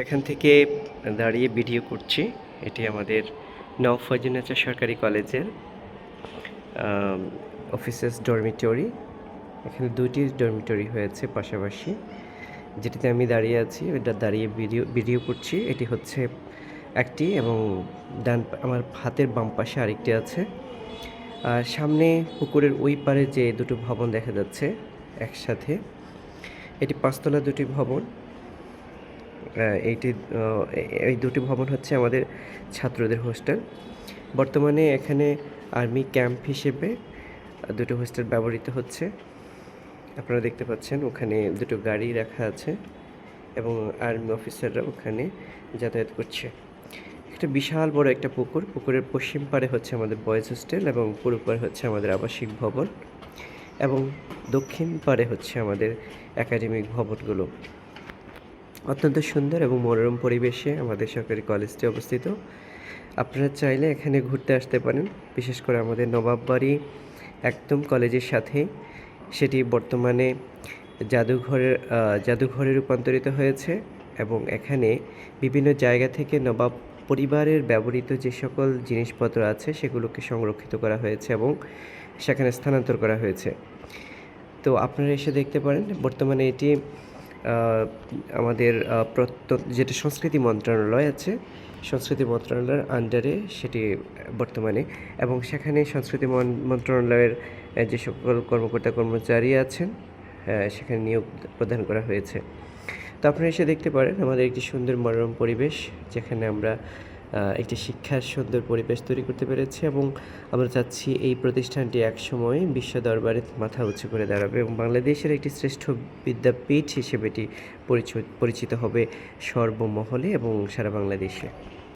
এখান থেকে দাঁড়িয়ে ভিডিও করছি। এটি আমাদের নওয়াব ফয়জুন্নেছা সরকারি কলেজের অফিসার্স ডরমিটরি। এখানে ২টি ডরমিটরি হয়েছে পাশাপাশি। যেটিতে আমি দাঁড়িয়ে আছি, এটা দাঁড়িয়ে ভিডিও করছি। এটি হচ্ছে একটি এবং আমার হাতের বাম পাশে আরেকটি আছে। আর সামনে পুকুরের ওই পারে যে দুটো ভবন দেখা যাচ্ছে একসাথে, এটি ৫ তলা দুটি ভবন। এই দুটি ভবন হচ্ছে আমাদের ছাত্রদের হোস্টেল। বর্তমানে এখানে আর্মি ক্যাম্প হিসেবে দুটো হোস্টেল ব্যবহৃত হচ্ছে। আপনারা দেখতে পাচ্ছেন ওখানে দুটো গাড়ি রাখা আছে এবং আর্মি অফিসাররা ওখানে যাতায়াত করছে। একটা বিশাল বড় একটা পুকুর। পুকুরের পশ্চিম পারে হচ্ছে আমাদের বয়েজ হোস্টেল এবং পূর্ব পারে হচ্ছে আমাদের আবাসিক ভবন এবং দক্ষিণ পারে হচ্ছে আমাদের একাডেমিক ভবনগুলো। অত্যন্ত সুন্দর এবং মনোরম পরিবেশে আমাদের সরকারি কলেজটি অবস্থিত। আপনারা চাইলে এখানে ঘুরতে আসতে পারেন। বিশেষ করে আমাদের নবাববাড়ি একদম কলেজের সাথে, সেটি বর্তমানে জাদুঘরে রূপান্তরিত হয়েছে এবং এখানে বিভিন্ন জায়গা থেকে নবাব পরিবারের ব্যবহৃত যে সকল জিনিসপত্র আছে সেগুলোকে সংরক্ষিত করা হয়েছে এবং সেখানে স্থানান্তর করা হয়েছে। তো আপনারা এসে দেখতে পারেন। বর্তমানে এটি আমাদের যেটা সংস্কৃতি মন্ত্রণালয় আছে, সংস্কৃতি মন্ত্রণালয়ের আন্ডারে সেটি বর্তমানে, এবং সেখানে সংস্কৃতি মন্ত্রণালয়ের যে সকল কর্মকর্তা কর্মচারী আছেন সেখানে নিয়োগ প্রদান করা হয়েছে। তো আপনারা এসে দেখতে পারেন আমাদের একটি সুন্দর মনোরম পরিবেশ, যেখানে আমরা একটি শিক্ষার সুন্দর পরিবেশ তৈরি করতে পেরেছি এবং আমরা চাচ্ছি এই প্রতিষ্ঠানটি একসময় বিশ্ব দরবারে মাথা উঁচু করে দাঁড়াবে এবং বাংলাদেশের একটি শ্রেষ্ঠ বিদ্যাপীঠ হিসেবে এটি পরিচিত হবে সর্বমহলে এবং সারা বাংলাদেশে।